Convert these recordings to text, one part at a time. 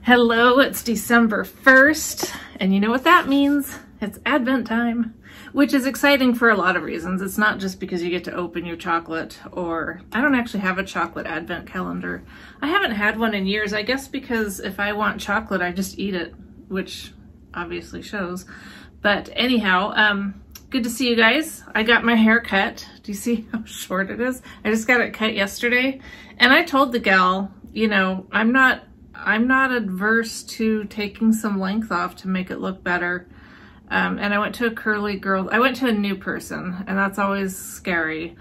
Hello, it's December 1st, and you know what that means? It's Advent time, which is exciting for a lot of reasons. It's not just because you get to open your chocolate, or I don't actually have a chocolate Advent calendar. I haven't had one in years, I guess because if I want chocolate, I just eat it, which obviously shows. But anyhow, good to see you guys. I got my hair cut. Do you see how short it is? I just got it cut yesterday, and I told the gal, you know, I'm not adverse to taking some length off to make it look better. And I went to a curly girl. I went to a new person, and that's always scary.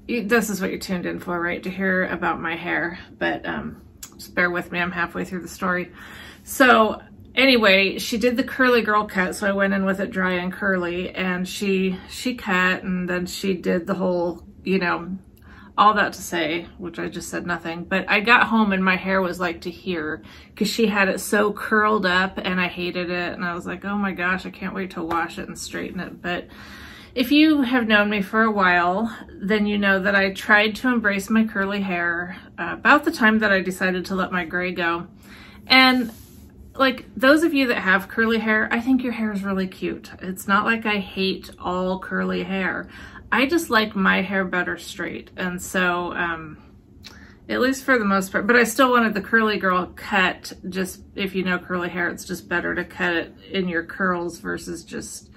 This is what you're tuned in for, right? To hear about my hair. But just bear with me. I'm halfway through the story. So anyway, she did the curly girl cut. So I went in with it dry and curly, and she cut, and then she did the whole, you know, all that to say, which I just said nothing, but I got home and my hair was like to here because she had it so curled up and I hated it. And I was like, oh my gosh, I can't wait to wash it and straighten it. But if you have known me for a while, then you know that I tried to embrace my curly hair about the time that I decided to let my gray go. And like those of you that have curly hair, I think your hair is really cute. It's not like I hate all curly hair. I just like my hair better straight. And so, at least for the most part, but I still wanted the curly girl cut. Just, if you know curly hair, it's just better to cut it in your curls versus just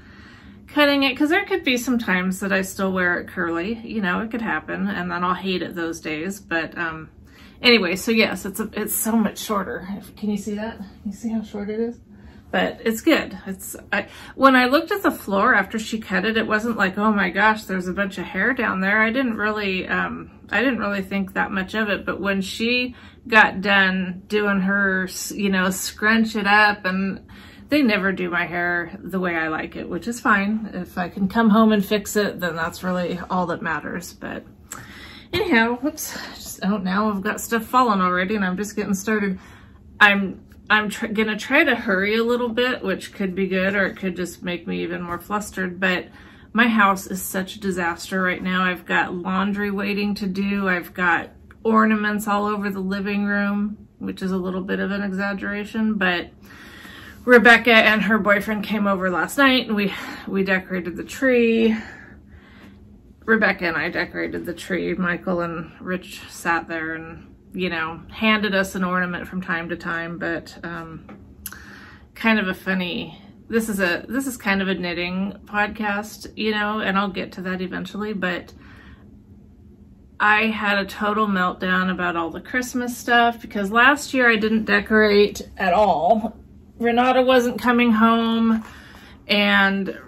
cutting it. Cause there could be some times that I still wear it curly, you know, it could happen, and then I'll hate it those days. But, anyway, so yes, it's so much shorter. Can you see that? Can you see how short it is? But it's good. When I looked at the floor after she cut it, it wasn't like, oh my gosh, there's a bunch of hair down there. I didn't really think that much of it. But when she got done doing her, you know, scrunch it up, and they never do my hair the way I like it, which is fine. If I can come home and fix it, then that's really all that matters. But anyhow, whoops. Now I've got stuff falling already, and I'm just getting started. I'm gonna try to hurry a little bit, which could be good, or it could just make me even more flustered, but my house is such a disaster right now. I've got laundry waiting to do. I've got ornaments all over the living room, which is a little bit of an exaggeration, but Rebecca and her boyfriend came over last night, and we decorated the tree. Rebecca and I decorated the tree. Michael and Rich sat there and, you know, handed us an ornament from time to time, but kind of a funny, this is kind of a knitting podcast, you know, and I'll get to that eventually, but I had a total meltdown about all the Christmas stuff because last year I didn't decorate at all. Renata wasn't coming home, and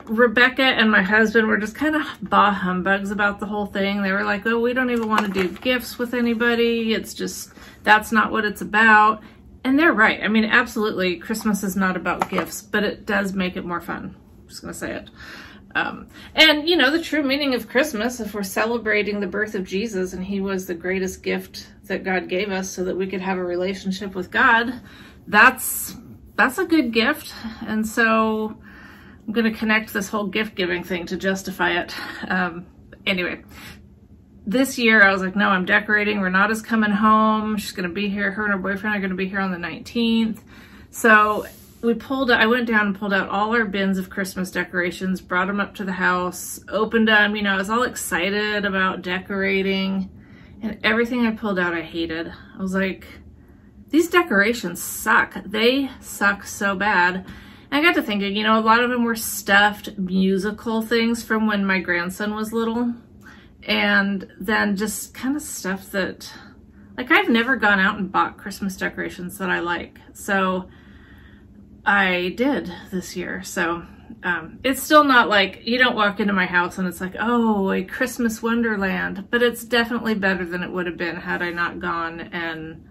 Rebecca and my husband were just kind of bah humbugs about the whole thing. They were like, oh, we don't even want to do gifts with anybody. It's just, that's not what it's about. And they're right. I mean, absolutely, Christmas is not about gifts, but it does make it more fun. I'm just going to say it. And, you know, the true meaning of Christmas, if we're celebrating the birth of Jesus and he was the greatest gift that God gave us so that we could have a relationship with God, that's a good gift. And so I'm going to connect this whole gift giving thing to justify it. Anyway, this year I was like, no, I'm decorating. Renata's coming home. She's going to be here. Her and her boyfriend are going to be here on the 19th. So I went down and pulled out all our bins of Christmas decorations, brought them up to the house, opened them. You know, I was all excited about decorating, and everything I pulled out I hated. I was like, these decorations suck. They suck so bad. I got to thinking, you know, a lot of them were stuffed musical things from when my grandson was little. And then just kind of stuff that, like, I've never gone out and bought Christmas decorations that I like. So I did this year. So it's still not like, you don't walk into my house and it's like, oh, a Christmas wonderland. But it's definitely better than it would have been had I not gone and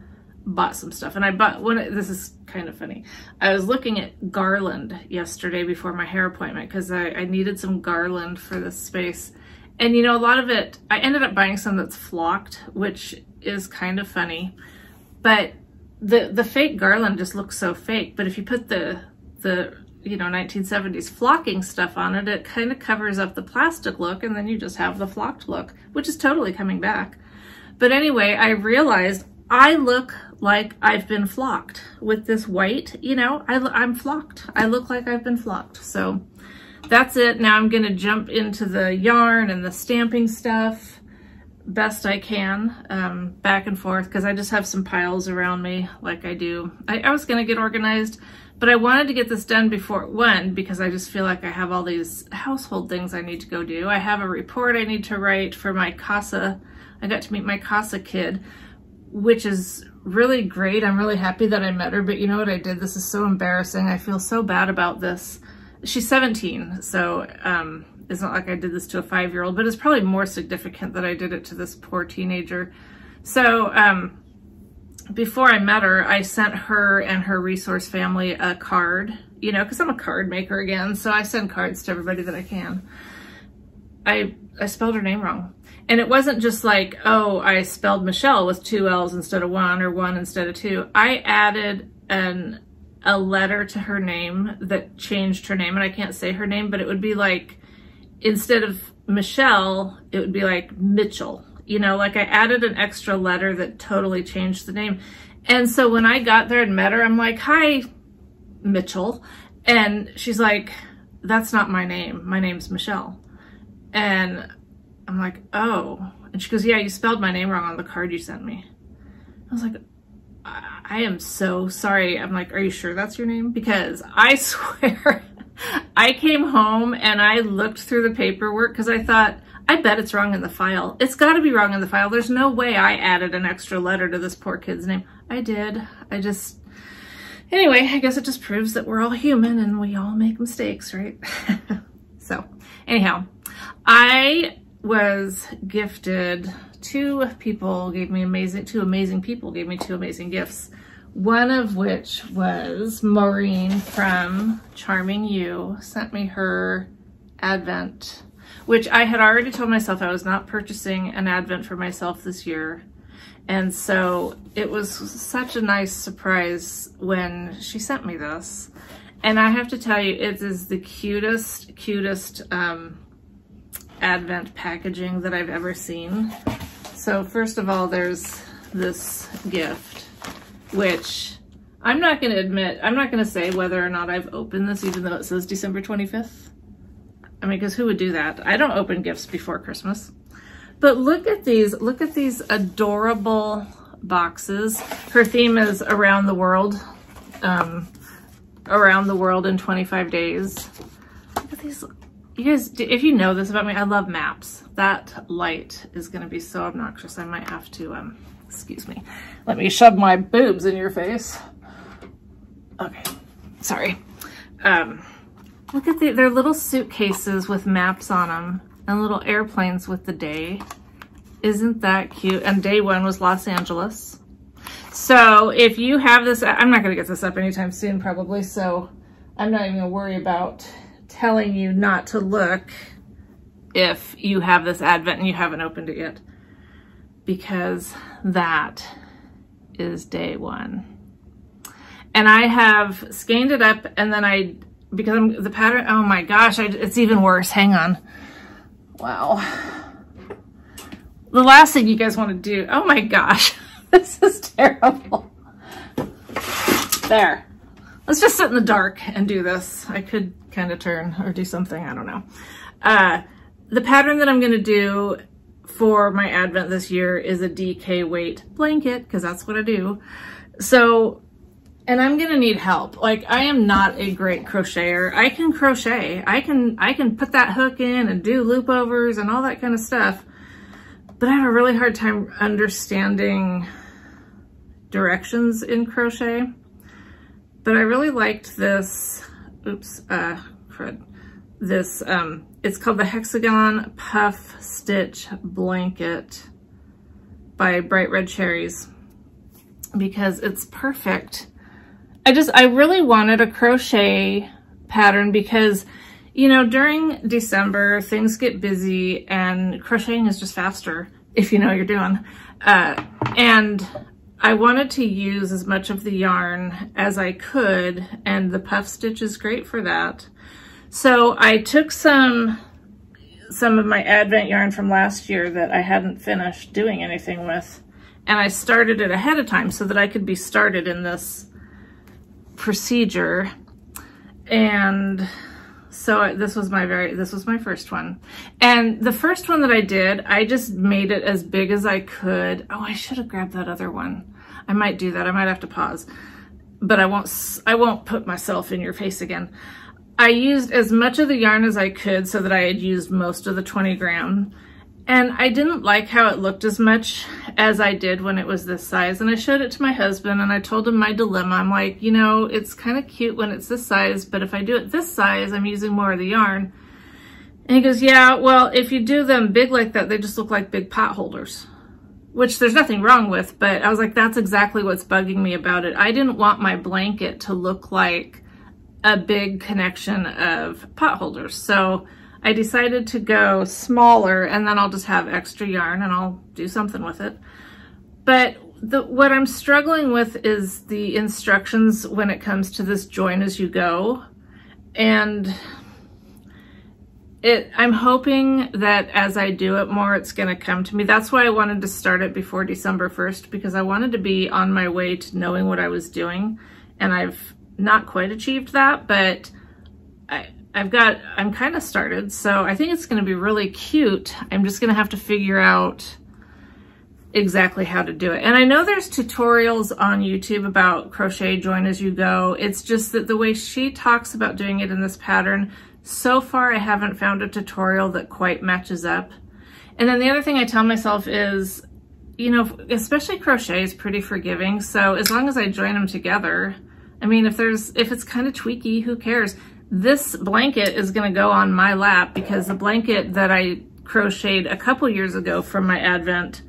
bought some stuff. And I bought this is kind of funny. I was looking at garland yesterday before my hair appointment because I needed some garland for this space. And you know, a lot of it, I ended up buying some that's flocked, which is kind of funny. But the fake garland just looks so fake. But if you put the you know, 1970s flocking stuff on it, it kind of covers up the plastic look, and then you just have the flocked look, which is totally coming back. But anyway, I realized I look like I've been flocked with this white, you know, I'm flocked. I look like I've been flocked. So that's it. Now I'm gonna jump into the yarn and the stamping stuff best I can, back and forth, because I just have some piles around me like I do. I was gonna get organized, but I wanted to get this done before, one, because I just feel like I have all these household things I need to go do. I have a report I need to write for my CASA. I got to meet my CASA kid, which is really great. I'm really happy that I met her, but you know what I did? This is so embarrassing. I feel so bad about this. She's 17, so it's not like I did this to a 5-year-old, but it's probably more significant that I did it to this poor teenager. So before I met her, I sent her and her resource family a card, you know, because I'm a card maker again, so I send cards to everybody that I can. I spelled her name wrong. And it wasn't just like, oh, I spelled Michelle with 2 L's instead of 1 or 1 instead of 2. I added a letter to her name that changed her name, and I can't say her name, but it would be like, instead of Michelle, it would be like Mitchell. You know, like I added an extra letter that totally changed the name. And so when I got there and met her, I'm like, hi, Mitchell. And she's like, that's not my name. My name's Michelle. And I'm like, oh. And she goes, yeah, you spelled my name wrong on the card you sent me. I was like, I am so sorry. I'm like, are you sure that's your name? Because I swear I came home and I looked through the paperwork because I thought, I bet it's wrong in the file. It's got to be wrong in the file. There's no way I added an extra letter to this poor kid's name. I did. Anyway, I guess it just proves that we're all human and we all make mistakes, right? So anyhow, I was gifted, two amazing people gave me 2 amazing gifts. One of which was Maureen from Charming You sent me her Advent, which I had already told myself I was not purchasing an Advent for myself this year. And so it was such a nice surprise when she sent me this. And I have to tell you, it is the cutest Advent packaging that I've ever seen. So first of all, there's this gift, which I'm not going to say whether or not I've opened this, even though it says December 25th. I mean, because who would do that? I don't open gifts before Christmas. But look at these adorable boxes. Her theme is around the world in 25 days. Look at these. You guys, if you know this about me, I love maps. That light is going to be so obnoxious. I might have to, excuse me. Let me shove my boobs in your face. Okay, sorry. Look at they're little suitcases with maps on them and little airplanes with the day. Isn't that cute? And day 1 was Los Angeles. So if you have this, I'm not going to get this up anytime soon probably, so I'm not even going to worry about telling you not to look if you have this Advent and you haven't opened it yet, because that is day 1. And I have scanned it up, and then because the pattern, oh my gosh, it's even worse. Hang on. Wow. The last thing you guys want to do, oh my gosh, this is terrible. There. Let's just sit in the dark and do this. I could kind of turn or do something, I don't know. The pattern that I'm going to do for my Advent this year is a DK weight blanket, because that's what I do. So, and I'm going to need help. Like, I am not a great crocheter. I can crochet. I can put that hook in and do loop overs and all that kind of stuff. But I have a really hard time understanding directions in crochet. But I really liked this, it's called the Hexagon Puff Stitch Blanket by Bright Red Cherries, because it's perfect. I really wanted a crochet pattern because, you know, during December, things get busy and crocheting is just faster if you know what you're doing. And I wanted to use as much of the yarn as I could, and the puff stitch is great for that. So I took some of my Advent yarn from last year that I hadn't finished doing anything with, and I started it ahead of time so that I could be started in this procedure. And so this was my first one. And the first one that I did, I just made it as big as I could. Oh, I should have grabbed that other one. I might do that. I might have to pause, but I won't put myself in your face again. I used as much of the yarn as I could so that I had used most of the 20 gram. And I didn't like how it looked as much as I did when it was this size. And I showed it to my husband and I told him my dilemma. I'm like, you know, it's kind of cute when it's this size, but if I do it this size, I'm using more of the yarn. And he goes, yeah, well, if you do them big like that, they just look like big pot holders, which there's nothing wrong with, but I was like, that's exactly what's bugging me about it. I didn't want my blanket to look like a big connection of pot holders. So I decided to go smaller, and then I'll just have extra yarn and I'll do something with it. But what I'm struggling with is the instructions when it comes to this join as you go. And I'm hoping that as I do it more, it's gonna come to me. That's why I wanted to start it before December 1st, because I wanted to be on my way to knowing what I was doing. And I've not quite achieved that, but I'm kind of started, so I think it's going to be really cute. I'm just going to have to figure out exactly how to do it. And I know there's tutorials on YouTube about crochet join as you go. It's just that the way she talks about doing it in this pattern, so far I haven't found a tutorial that quite matches up. And then the other thing I tell myself is, you know, especially crochet is pretty forgiving, so as long as I join them together, I mean, if it's kind of tweaky, who cares? This blanket is going to go on my lap because the blanket that I crocheted a couple years ago from my Advent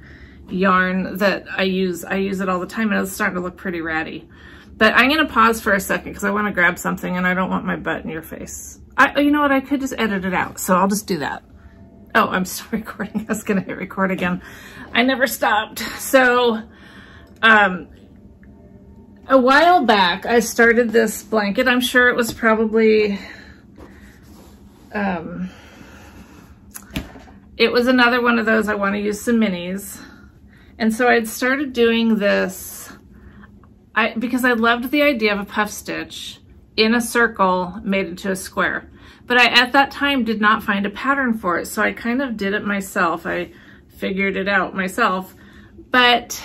yarn that I use it all the time, and it's starting to look pretty ratty. But I'm going to pause for a second because I want to grab something and I don't want my butt in your face. You know what? I could just edit it out, so I'll just do that. Oh, I'm still recording. I was going to hit record again. I never stopped. So, a while back, I started this blanket. I'm sure it was probably, it was another one of those, I want to use some minis. And so I'd started doing this because I loved the idea of a puff stitch in a circle made into a square. But I, at that time, did not find a pattern for it. So I kind of did it myself. I figured it out myself. But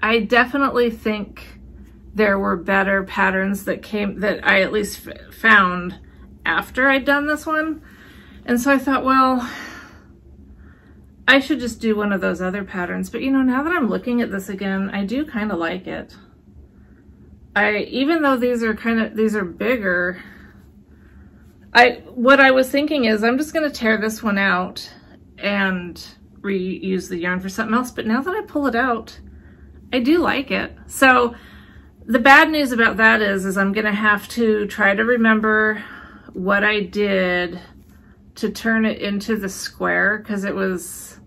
I definitely think there were better patterns that I at least found after I'd done this one. And so I thought, well, I should just do one of those other patterns. But you know, now that I'm looking at this again, I do kind of like it. Even though these are bigger, what I was thinking is I'm just gonna tear this one out and reuse the yarn for something else. But now that I pull it out, I do like it. So the bad news about that is I'm gonna have to try to remember what I did to turn it into the square, because it was,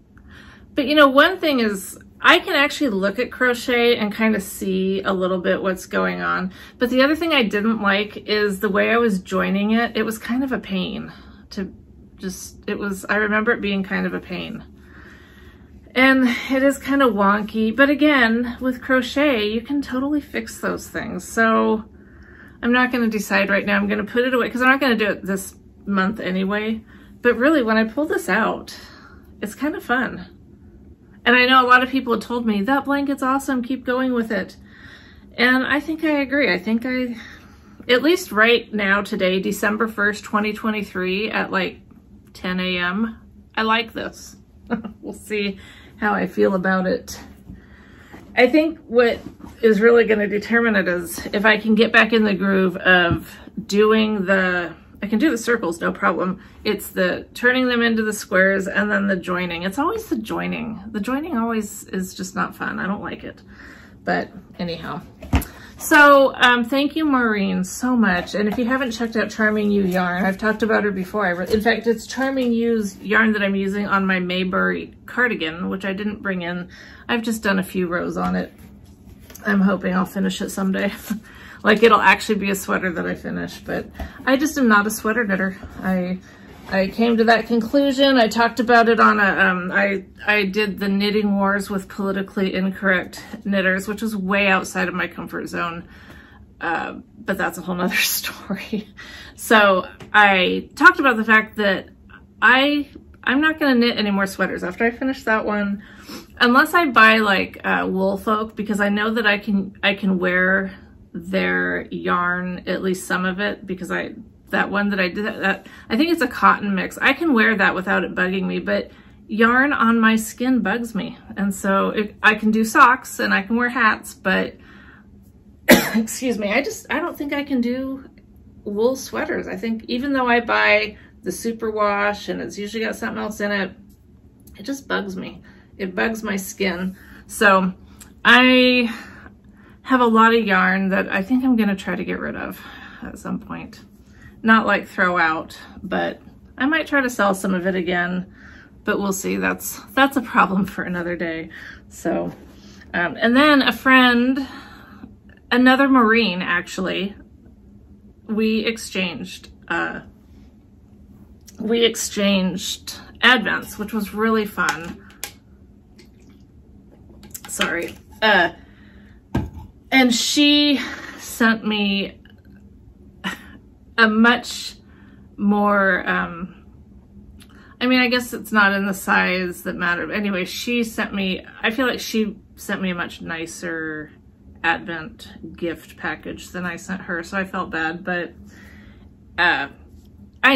but you know, one thing is I can actually look at crochet and kind of see a little bit what's going on. But the other thing I didn't like is the way I was joining it. It was kind of a pain to I remember it being kind of a pain. And it is kind of wonky, but again, with crochet, you can totally fix those things. So I'm not going to decide right now. I'm going to put it away because I'm not going to do it this month anyway. But really, when I pull this out, it's kind of fun. And I know a lot of people have told me, that blanket's awesome, keep going with it. And I think I agree. I think at least right now, today, December 1st, 2023, at like 10 a.m., I like this. We'll see how I feel about it. I think what is really going to determine it is if I can get back in the groove of doing I can do the circles, no problem. It's the turning them into the squares and then the joining. It's always the joining. The joining always is just not fun. I don't like it. But anyhow. So thank you, Maureen, so much. And if you haven't checked out Charming You yarn, I've talked about her before. In fact, it's Charming You's yarn that I'm using on my Mayberry cardigan, which I didn't bring in. I've just done a few rows on it. I'm hoping I'll finish it someday. Like it'll actually be a sweater that I finish, but I just am not a sweater knitter. I I came to that conclusion. I talked about it on a, I did the knitting wars with politically incorrect knitters, which was way outside of my comfort zone. But that's a whole nother story. So I talked about the fact that I'm not going to knit any more sweaters after I finish that one, unless I buy like Woolfolk, because I know that I can wear their yarn, at least some of it, because that one that I did, that I think it's a cotton mix. I can wear that without it bugging me, but yarn on my skin bugs me. And so I can do socks and I can wear hats, but excuse me, I don't think I can do wool sweaters. I think even though I buy the superwash and it's usually got something else in it, it just bugs me. It bugs my skin. So I have a lot of yarn that I think I'm gonna try to get rid of at some point. Not like throw out, but I might try to sell some of it again, but we'll see. That's a problem for another day. So, and then a friend, another Marine actually, we exchanged Advents, which was really fun. Sorry. And she sent me a much more, I mean, I guess it's not in the size that mattered. Anyway, she sent me, I feel like she sent me a much nicer Advent gift package than I sent her, so I felt bad, but I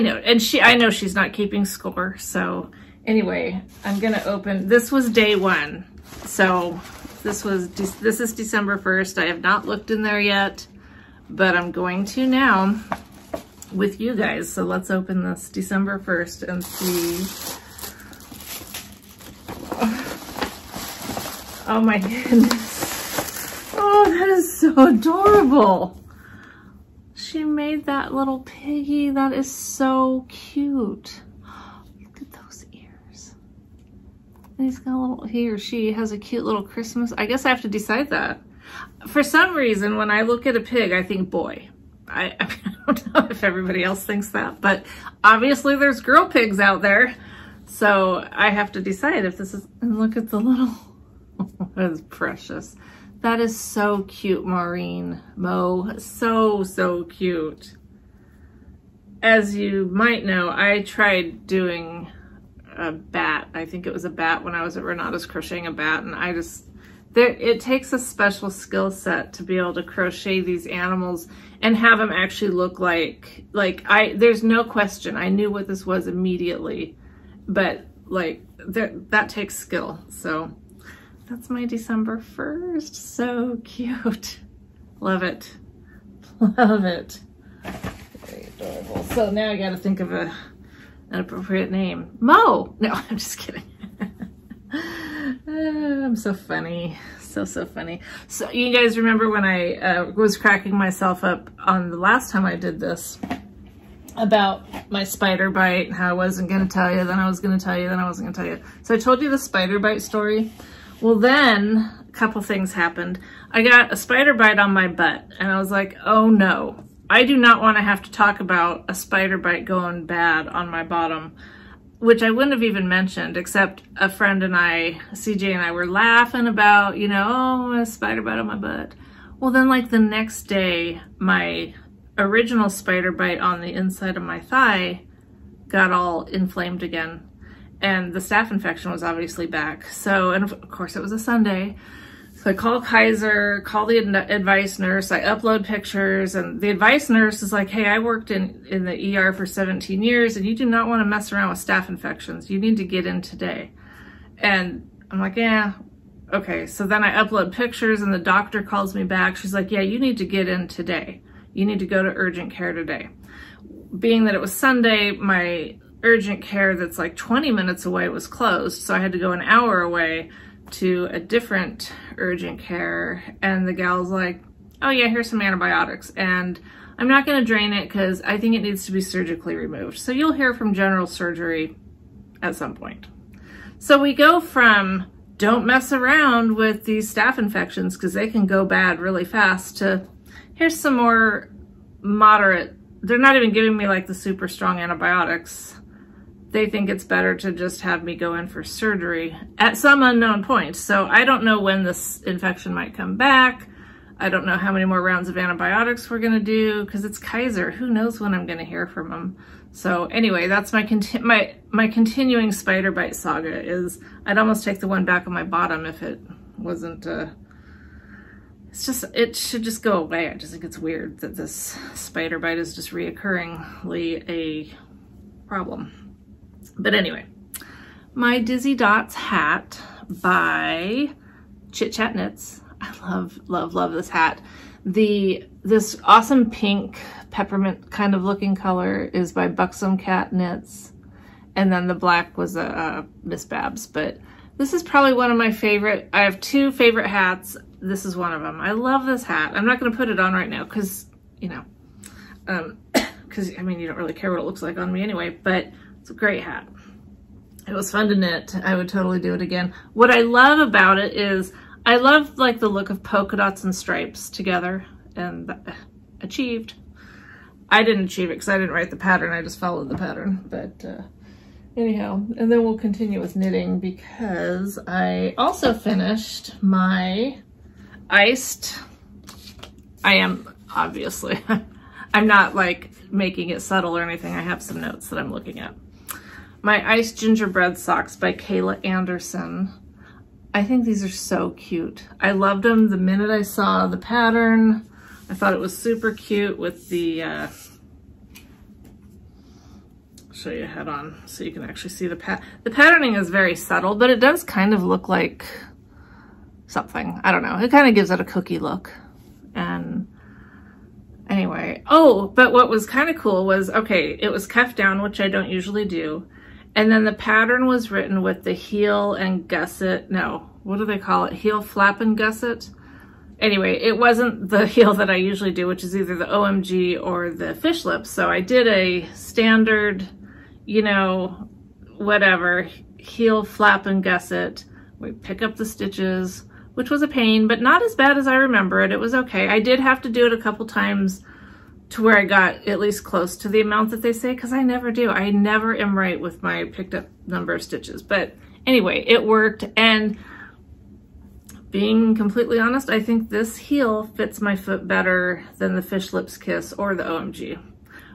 know, and I know she's not keeping score, so anyway, I'm gonna open, this was day one, so this is December 1st. I have not looked in there yet, but I'm going to now with you guys. So let's open this December 1st and see. Oh my goodness. Oh, that is so adorable. She made that little piggy. That is so cute. Look at those ears. And he's got a little, he or she has a cute little Christmas. I guess I have to decide that. For some reason, when I look at a pig, I think boy. I don't know if everybody else thinks that, but obviously there's girl pigs out there. So I have to decide if this is, and look at the little, that is precious. That is so cute, Maureen. Mo, so cute. As you might know, I tried doing a bat. I think it was a bat when I was at Renata's crocheting a bat, and it takes a special skill set to be able to crochet these animals and have them actually look like there's no question. I knew what this was immediately, but like that takes skill. So that's my December 1st. So cute. Love it. Love it. Very adorable. So now I got to think of an appropriate name. Mo! No, I'm just kidding. I'm so funny. So funny. So you guys remember when I was cracking myself up on the last time I did this about my spider bite and how I wasn't going to tell you, then I was going to tell you, then I wasn't going to tell you. So I told you the spider bite story. Well, then a couple things happened. I got a spider bite on my butt and I was like, oh no, I do not want to have to talk about a spider bite going bad on my bottom, which I wouldn't have even mentioned, except a friend and I, CJ and I, were laughing about, you know, oh, a spider bite on my butt. Well, then like the next day, my original spider bite on the inside of my thigh got all inflamed again. And the staph infection was obviously back. So, and of course it was a Sunday. So I call Kaiser, call the advice nurse, I upload pictures, and the advice nurse is like, hey, I worked in the ER for 17 years and you do not want to mess around with staph infections. You need to get in today. And I'm like, yeah, okay. So then I upload pictures and the doctor calls me back. She's like, yeah, you need to get in today. You need to go to urgent care today. Being that it was Sunday, my urgent care that's like 20 minutes away was closed. So I had to go an hour away to a different urgent care, and the gal's like, oh yeah, here's some antibiotics, and I'm not going to drain it because I think it needs to be surgically removed. So you'll hear from general surgery at some point. So we go from don't mess around with these staph infections because they can go bad really fast to here's some more moderate, they're not even giving me like the super strong antibiotics. they think it's better to just have me go in for surgery at some unknown point. So I don't know when this infection might come back. I don't know how many more rounds of antibiotics we're gonna do, because it's Kaiser. Who knows when I'm gonna hear from them. So anyway, that's my continuing spider bite saga. Is I'd almost take the one back on my bottom if it wasn't, it should just go away. I just think it's weird that this spider bite is just reoccurringly a problem. But anyway, my Dizzy Dots hat by Chit Chat Knits. I love this hat. This awesome pink peppermint kind of looking color is by Buxom Cat Knits. And then the black was a Miss Babs. But this is probably one of my favorite. I have two favorite hats. This is one of them. I love this hat. I'm not going to put it on right now because, you know, because I mean, you don't really care what it looks like on me anyway, but it's a great hat. It was fun to knit. I would totally do it again. What I love about it is I love like the look of polka dots and stripes together, and achieved. I didn't achieve it because I didn't write the pattern. I just followed the pattern, but anyhow, and then we'll continue with knitting because I also finished my iced, I am obviously, I'm not like making it subtle or anything. I have some notes that I'm looking at. My iced gingerbread socks by Kayla Anderson. I think these are so cute. I loved them the minute I saw the pattern. I thought it was super cute with the, I'll show you a head on so you can actually see the patterning is very subtle, but it does kind of look like something. I don't know. It kind of gives it a cookie look. And anyway, oh, but what was kind of cool was, okay, it was cuffed down, which I don't usually do. And then the pattern was written with the heel and gusset. No, what do they call it? Heel flap and gusset. Anyway, it wasn't the heel that I usually do, which is either the OMG or the fish lips. So I did a standard, you know, whatever, heel flap and gusset. We pick up the stitches, which was a pain, but not as bad as I remember it. It was okay. I did have to do it a couple times to where I got at least close to the amount that they say, because I never do. I never am right with my picked up number of stitches. But anyway, it worked. And being completely honest, I think this heel fits my foot better than the Fish Lips Kiss or the OMG,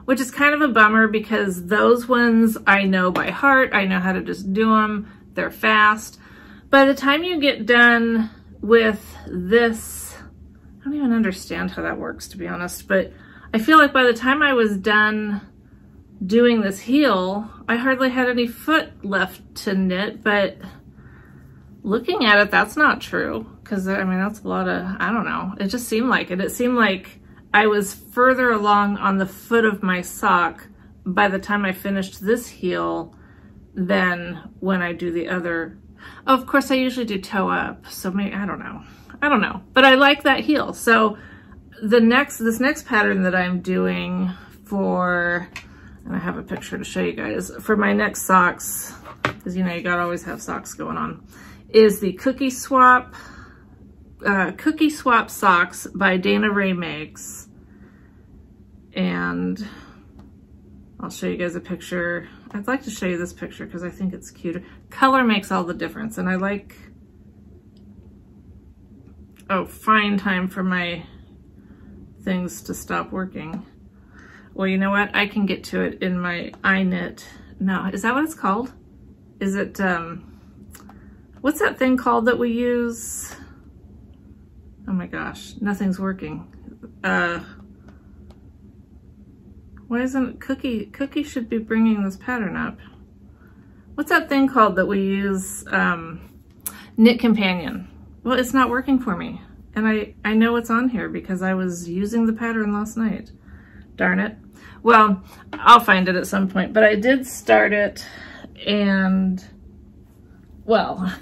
which is kind of a bummer because those ones I know by heart. I know how to just do them. They're fast. By the time you get done with this, I don't even understand how that works, to be honest, but I feel like by the time I was done doing this heel, I hardly had any foot left to knit, but looking at it, that's not true. Because, I mean, that's a lot of, I don't know. It just seemed like it. It seemed like I was further along on the foot of my sock by the time I finished this heel than when I do the other. Oh, of course, I usually do toe up, so maybe, I don't know. I don't know, but I like that heel. So this next pattern that I'm doing for, and I have a picture to show you guys, for my next socks, because you know, you gotta always have socks going on, is the Cookie Swap socks by Dana Rae Makes. And I'll show you guys a picture. I'd like to show you this picture because I think it's cuter. Color makes all the difference, and I like, oh, fine time for my things to stop working. Well, you know what? I can get to it in my iKnit. No, is that what it's called? Is it, what's that thing called that we use? Oh my gosh, nothing's working. Why isn't Cookie should be bringing this pattern up. What's that thing called that we use? Knit Companion. Well, it's not working for me. And I know it's on here because I was using the pattern last night. Darn it. Well, I'll find it at some point, but I did start it and, well,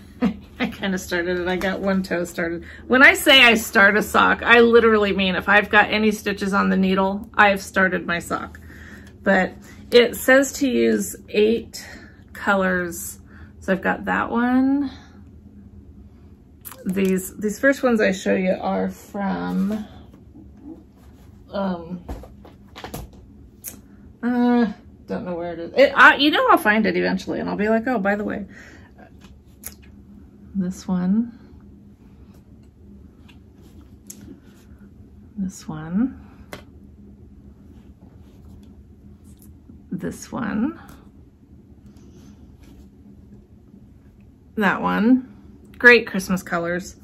I kind of started it. I got one toe started. When I say I start a sock, I literally mean if I've got any stitches on the needle, I've started my sock. But it says to use 8 colors. So I've got that one. These first ones I show you are from don't know where it is. You know, I'll find it eventually and I'll be like, oh, by the way, this one, this one, this one, that one. Great Christmas colors.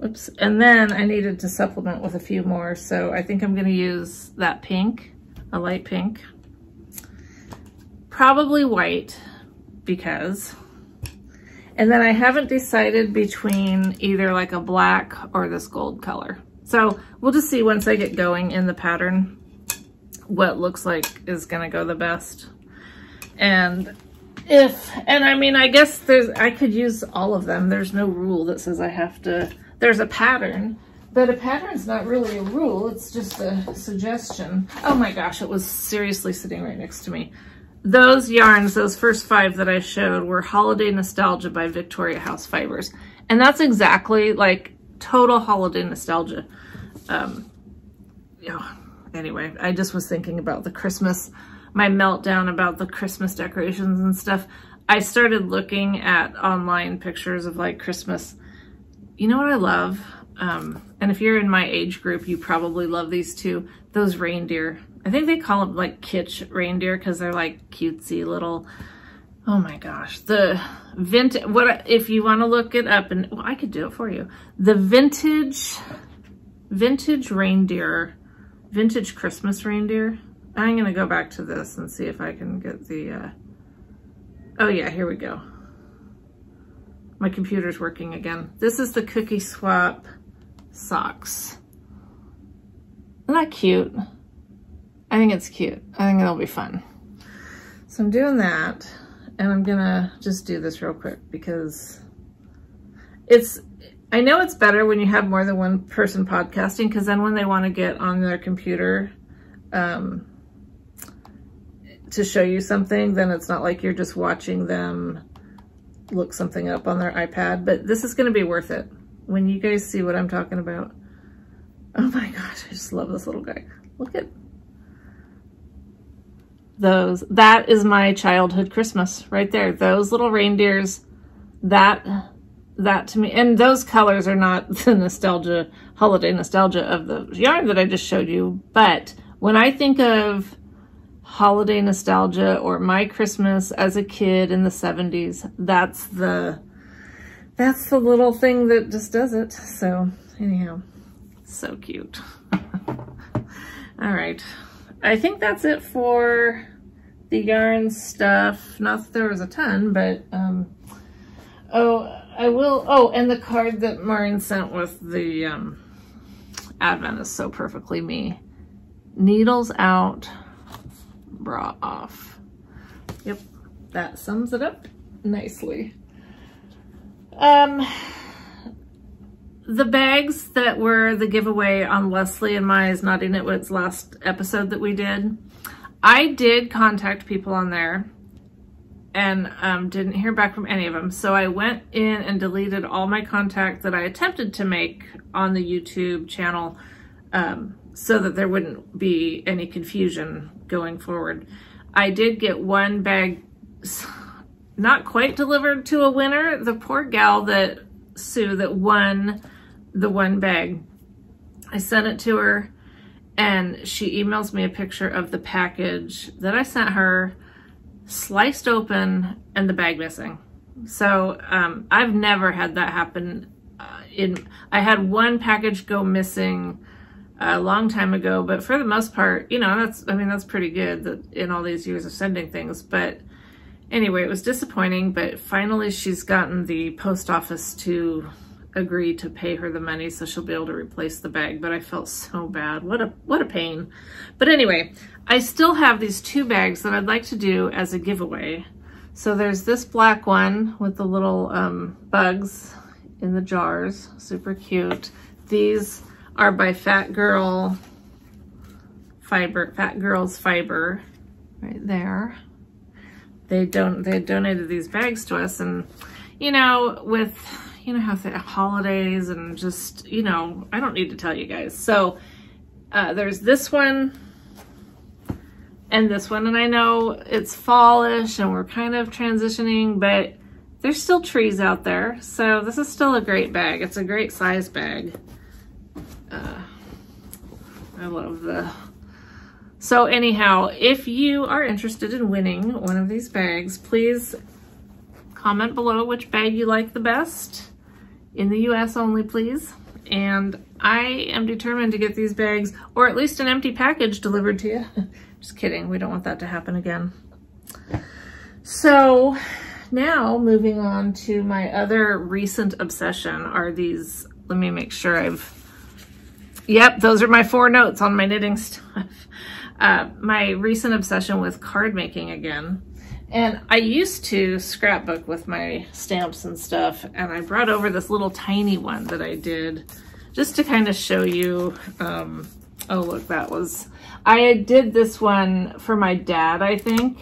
Oops. And then I needed to supplement with a few more, so I think I'm going to use that pink, a light pink. Probably white, because. And then I haven't decided between either like a black or this gold color. So we'll just see once I get going in the pattern what looks like is going to go the best. And I mean, I guess I could use all of them. There's no rule that says I have to. There's a pattern, but a pattern's not really a rule. It's just a suggestion. Oh my gosh, it was seriously sitting right next to me. Those yarns, those first 5 that I showed, were Holiday Nostalgia by Victoria House Fibers. And that's exactly like total holiday nostalgia. Anyway, I just was thinking about the Christmas, my meltdown about the Christmas decorations and stuff. I started looking at online pictures of like Christmas. You know what I love? And if you're in my age group, you probably love these too. Those reindeer. I think they call them like kitsch reindeer because they're like cutesy little, oh my gosh. The vintage, if you want to look it up, and well, I could do it for you. The vintage reindeer, vintage Christmas reindeer. I'm going to go back to this and see if I can get the, oh yeah, here we go. My computer's working again. This is the Cookie Swap socks. Isn't that cute? I think it's cute. I think it'll be fun. So I'm doing that, and I'm gonna just do this real quick because I know it's better when you have more than one person podcasting, because then when they want to get on their computer to show you something, then it's not like you're just watching them look something up on their iPad. But this is gonna be worth it when you guys see what I'm talking about. Oh my gosh, I just love this little guy. Look at those. That is my childhood Christmas right there. Those little reindeers, that to me, and those colors are not the nostalgia, holiday nostalgia of the yarn that I just showed you. But when I think of holiday nostalgia or my Christmas as a kid in the 70s, that's the little thing that just does it. So anyhow, so cute. All right. I think that's it for the yarn stuff. Not that there was a ton, but, and the card that Maureen sent with the Advent is so perfectly me. Needles out, bra off. Yep, that sums it up nicely. The bags that were the giveaway on Leslie and Maya's Naughty Knitwits last episode that we did, I did contact people on there and didn't hear back from any of them. So I went in and deleted all my contact that I attempted to make on the YouTube channel so that there wouldn't be any confusion going forward. I did get one bag not quite delivered to a winner. The poor gal that Sue that won the one bag, I sent it to her and she emails me a picture of the package that I sent her, sliced open and the bag missing. So I've never had that happen. I had one package go missing a long time ago, but for the most part, you know, that's pretty good that in all these years of sending things. But anyway, it was disappointing, but finally she's gotten the post office to agree to pay her the money so she'll be able to replace the bag. But I felt so bad. What a pain. But anyway, I still have these 2 bags that I'd like to do as a giveaway. So there's this black one with the little bugs in the jars. Super cute. These are by Fat Girls Fiber right there. They donated these bags to us, and you know, with how the holidays and just, you know, I don't need to tell you guys. So there's this one, and this one. And I know it's fallish and we're kind of transitioning, but there's still trees out there. So this is still a great bag. It's a great size bag. I love the... So anyhow, if you are interested in winning one of these bags, please comment below which bag you like the best. In the US only, please. And I am determined to get these bags, or at least an empty package, delivered to you. Just kidding, we don't want that to happen again. So now moving on to my other recent obsession are these, let me make sure yep, those are my 4 notes on my knitting stuff. My recent obsession with card making again. And I used to scrapbook with my stamps and stuff, and I brought over this little tiny one that I did just to kind of show you. Oh, look, that was, I did this one for my dad, I think.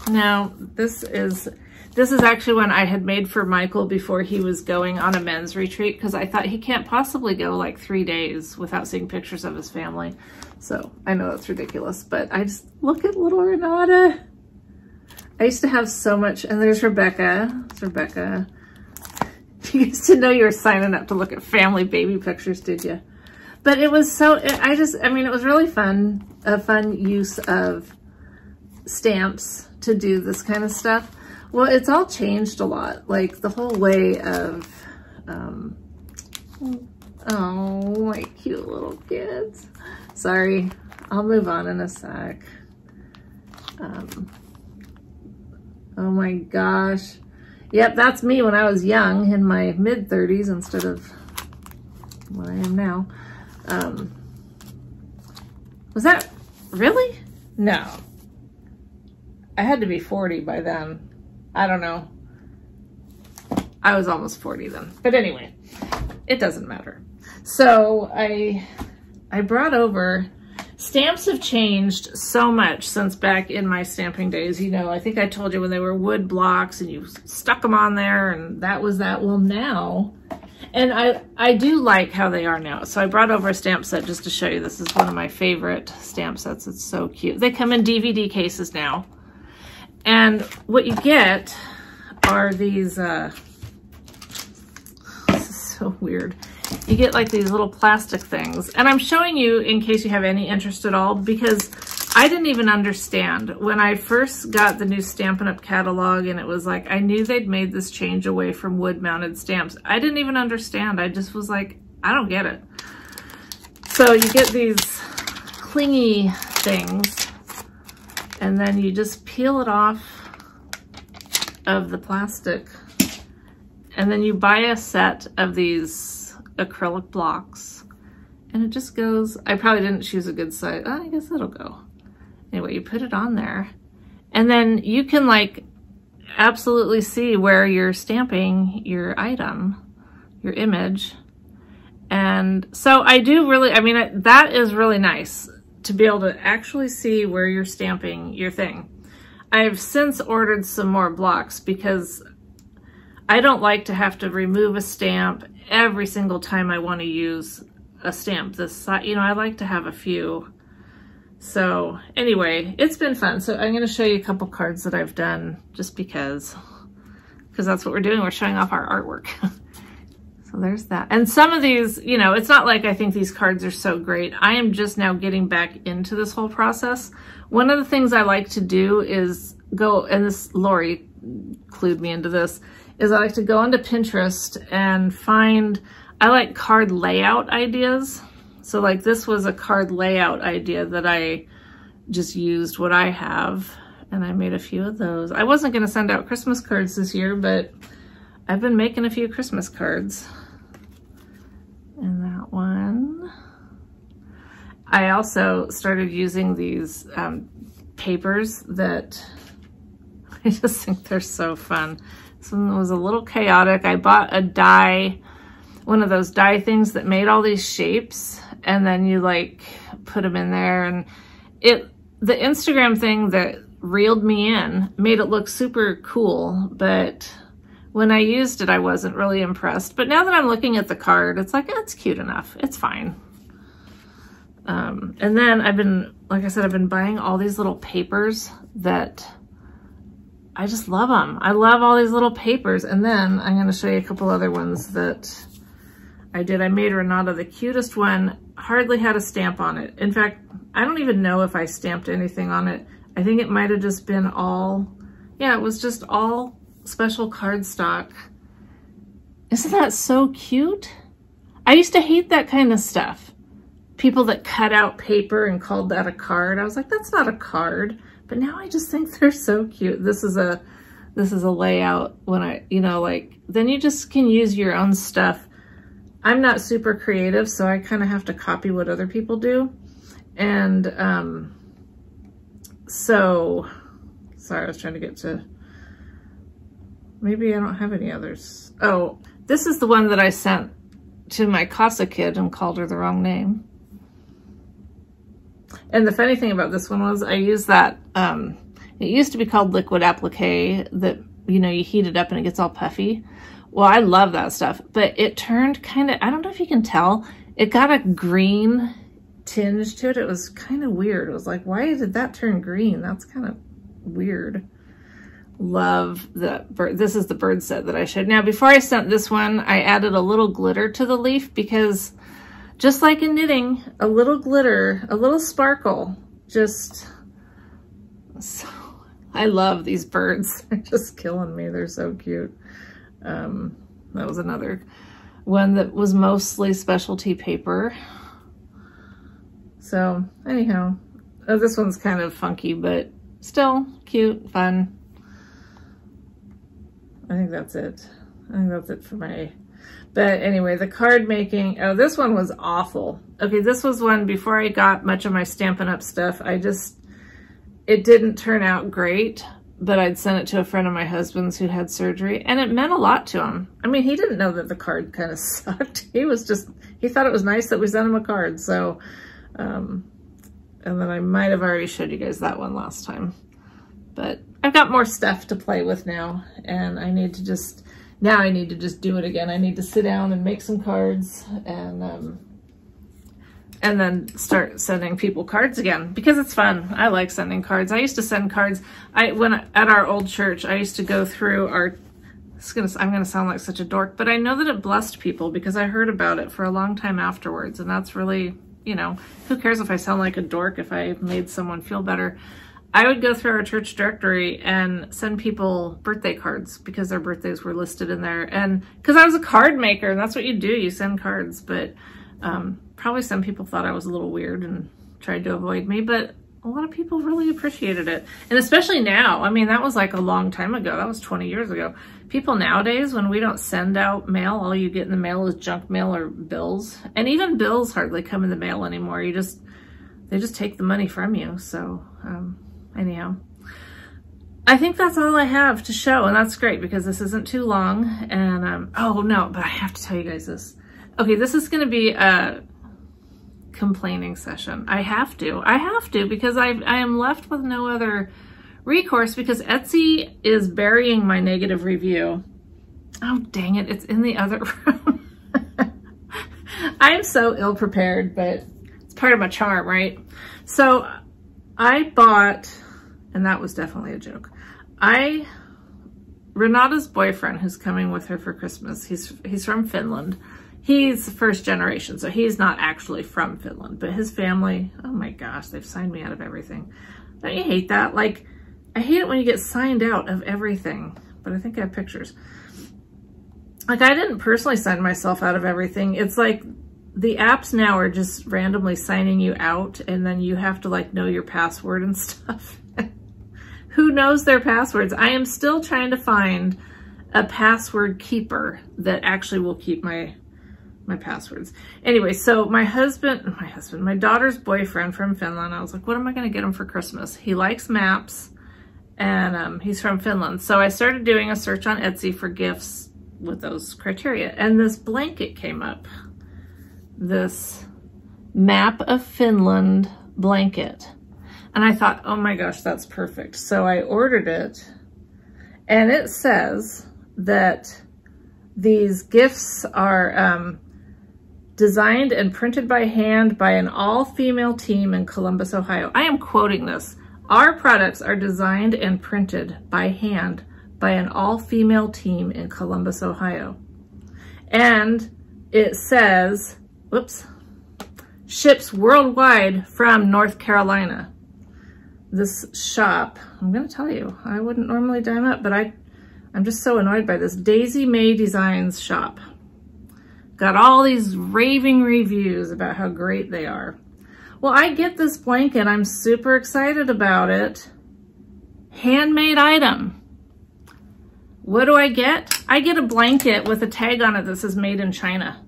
No, this is actually one I had made for Michael before he was going on a men's retreat, because I thought he can't possibly go like 3 days without seeing pictures of his family. So I know that's ridiculous, but I just look at little Renata. I used to have so much, and there's Rebecca. It's Rebecca. You used to know you were signing up to look at family baby pictures, did you? But it was so, I mean, it was really fun, a fun use of stamps to do this kind of stuff. Well, it's all changed a lot. Like the whole way of, oh, my cute little kids. Sorry, I'll move on in a sec. Oh my gosh. Yep, that's me when I was young, in my mid-30s instead of what I am now. Was that, really? No. I had to be 40 by then. I don't know. I was almost 40 then. But anyway, it doesn't matter. So I brought over, stamps have changed so much since back in my stamping days. You know, I think I told you when they were wood blocks and you stuck them on there and that was that. Well, now, and I do like how they are now. So I brought over a stamp set just to show you. This is one of my favorite stamp sets. It's so cute. They come in DVD cases now. And what you get are these, this is so weird. You get like these little plastic things. And I'm showing you in case you have any interest at all, because I didn't even understand. When I first got the new Stampin' Up! Catalog, and it was like, I knew they'd made this change away from wood-mounted stamps. I didn't even understand. I just was like, I don't get it. So you get these clingy things, and then you just peel it off of the plastic, and then you buy a set of these acrylic blocks, and it just goes, I probably didn't choose a good size. Oh, I guess it'll go. Anyway, you put it on there, and then you can like absolutely see where you're stamping your item, your image. And so I do really, I mean, that is really nice to be able to actually see where you're stamping your thing. I've since ordered some more blocks because I don't like to have to remove a stamp every single time I want to use a stamp this size. You know, I like to have a few. So anyway, it's been fun. So I'm going to show you a couple cards that I've done just because that's what we're doing. We're showing off our artwork. So there's that. And some of these, you know, it's not like I think these cards are so great. I am just now getting back into this whole process. One of the things I like to do is go, and this, Lori clued me into this, is I like to go onto Pinterest and find, I like card layout ideas. So like this was a card layout idea that I just used what I have, and I made a few of those. I wasn't going to send out Christmas cards this year, but I've been making a few Christmas cards. And that one. I also started using these papers that I just think they're so fun. This one was a little chaotic. I bought a die, one of those die things that made all these shapes, and then you like put them in there, and the Instagram thing that reeled me in made it look super cool, but when I used it, I wasn't really impressed. But now that I'm looking at the card, it's like, it's cute enough. It's fine. And then I've been, like I said, I've been buying all these little papers that I just love them. I love all these little papers. And then I'm going to show you a couple other ones that I did. I made Renata the cutest one, hardly had a stamp on it. In fact, I don't even know if I stamped anything on it. I think it might have just been all, yeah, it was just all special cardstock. Isn't that so cute? I used to hate that kind of stuff. People that cut out paper and called that a card. I was like, that's not a card. But now I just think they're so cute. This is a layout when I, you know, like, then you just can use your own stuff. I'm not super creative, so I kind of have to copy what other people do. And so, sorry, I was trying to get to, maybe I don't have any others. Oh, this is the one that I sent to my Casa kid and called her the wrong name. And the funny thing about this one was I used that, it used to be called liquid applique that, you know, you heat it up and it gets all puffy. Well, I love that stuff, but it turned kind of, I don't know if you can tell, it got a green tinge to it. It was kind of weird. It was like, why did that turn green? That's kind of weird. Love the bird. This is the bird set that I showed. Now, before I sent this one, I added a little glitter to the leaf because just like in knitting, a little glitter, a little sparkle, just, so, I love these birds. They're just killing me. They're so cute. That was another one that was mostly specialty paper. So anyhow, this one's kind of funky, but still cute, fun. I think that's it. I think that's it for my, but anyway, the card making, oh, this one was awful. Okay, this was one before I got much of my Stampin' Up! Stuff. It didn't turn out great, but I'd sent it to a friend of my husband's who had surgery, and it meant a lot to him. I mean, he didn't know that the card kind of sucked. He thought it was nice that we sent him a card, so, and then I might have already showed you guys that one last time. But I've got more stuff to play with now, and I need to just do it again. I need to sit down and make some cards and then start sending people cards again because it's fun. I like sending cards. I used to send cards. At our old church, I used to go through I'm gonna sound like such a dork, but I know that it blessed people because I heard about it for a long time afterwards, and that's really, you know, who cares if I sound like a dork if I made someone feel better. I would go through our church directory and send people birthday cards because their birthdays were listed in there. And because I was a card maker, and that's what you do, you send cards. But probably some people thought I was a little weird and tried to avoid me, but a lot of people really appreciated it. And especially now, I mean, that was like a long time ago. That was 20 years ago. People nowadays, when we don't send out mail, all you get in the mail is junk mail or bills. And even bills hardly come in the mail anymore. They just take the money from you. So, anyhow, I think that's all I have to show, and that's great because this isn't too long. And oh no, but I have to tell you guys this. Okay, this is going to be a complaining session. I have to because I am left with no other recourse because Etsy is burying my negative review. Oh dang it, it's in the other room. I'm so ill prepared, but it's part of my charm, right? So I bought, and that was definitely a joke. Renata's boyfriend, who's coming with her for Christmas, he's from Finland. He's first generation, so he's not actually from Finland, but his family, oh my gosh, they've signed me out of everything. Don't you hate that? Like, I hate it when you get signed out of everything, but I think I have pictures. Like, I didn't personally sign myself out of everything. It's like the apps now are just randomly signing you out, and then you have to like know your password and stuff. Who knows their passwords? I am still trying to find a password keeper that actually will keep my passwords. Anyway, so my daughter's boyfriend from Finland, I was like, what am I going to get him for Christmas? He likes maps, and he's from Finland. So I started doing a search on Etsy for gifts with those criteria, and this blanket came up. This map of Finland blanket. And I thought, oh my gosh, that's perfect. So I ordered it, and it says that these gifts are designed and printed by hand by an all-female team in Columbus, Ohio. I am quoting this. Our products are designed and printed by hand by an all-female team in Columbus, Ohio. And it says, whoops, ships worldwide from North Carolina. This shop, I'm gonna tell you, I wouldn't normally dime up, but I'm just so annoyed by this. Daisy May Designs shop. Got all these raving reviews about how great they are. Well, I get this blanket. I'm super excited about it. Handmade item. What do I get? I get a blanket with a tag on it that says made in China.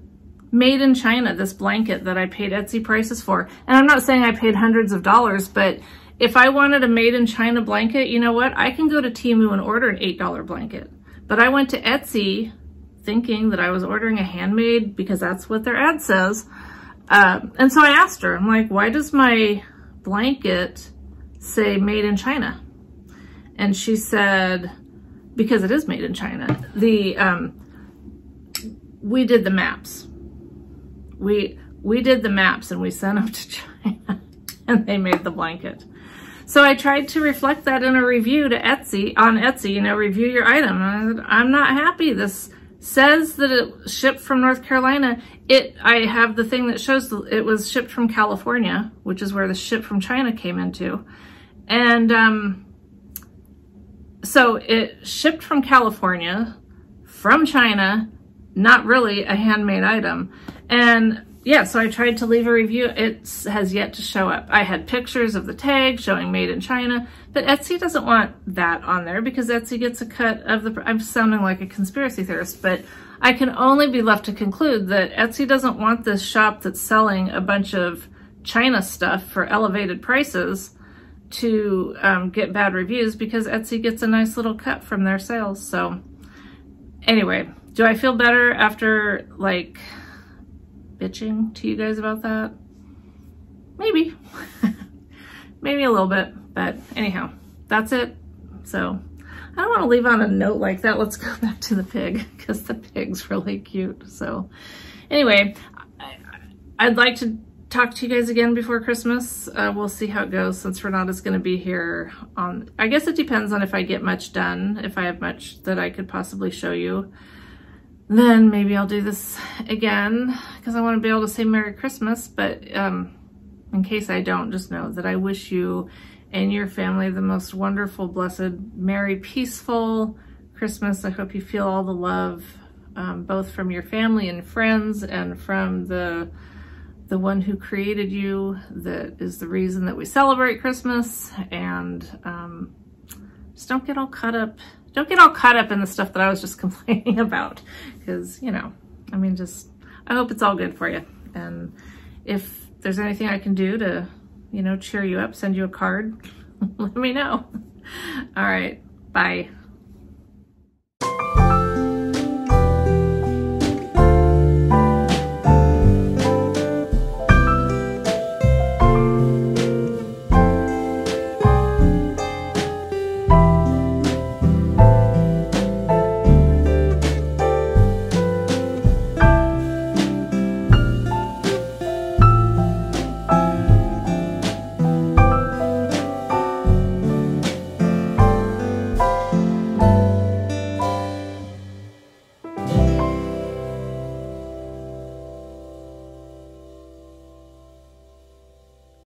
Made in China, this blanket that I paid Etsy prices for. And I'm not saying I paid hundreds of dollars, but if I wanted a made in China blanket, you know what? I can go to Temu and order an $8 blanket. But I went to Etsy thinking that I was ordering a handmade because that's what their ad says. And so I asked her, I'm like, why does my blanket say made in China? And she said, because it is made in China. We did the maps. We did the maps and we sent them to China and they made the blanket. So I tried to reflect that in a review to Etsy, on Etsy, you know, review your item. And I'm not happy. This says that it shipped from North Carolina. I have the thing that shows it was shipped from California, which is where the ship from China came into. And so it shipped from California, from China, not really a handmade item. And yeah, so I tried to leave a review. It has yet to show up. I had pictures of the tag showing made in China, but Etsy doesn't want that on there because Etsy gets a cut of the, I'm sounding like a conspiracy theorist, but I can only be left to conclude that Etsy doesn't want this shop that's selling a bunch of China stuff for elevated prices to get bad reviews because Etsy gets a nice little cut from their sales. So anyway, do I feel better after like bitching to you guys about that? Maybe. Maybe a little bit, but anyhow, that's it. So I don't want to leave on a note like that. Let's go back to the pig because the pig's really cute. So anyway, I'd like to talk to you guys again before Christmas. We'll see how it goes since Renata's going to be here on, I guess it depends on if I get much done. If I have much that I could possibly show you, then maybe I'll do this again because I want to be able to say Merry Christmas. But in case I don't, just know that I wish you and your family the most wonderful, blessed, merry, peaceful Christmas. I hope you feel all the love, both from your family and friends and from the one who created you, that is the reason that we celebrate Christmas. And just don't get all caught up. Don't get all caught up in the stuff that I was just complaining about, because, you know, I mean, just, I hope it's all good for you. And if there's anything I can do to, you know, cheer you up, send you a card, let me know. All right, bye.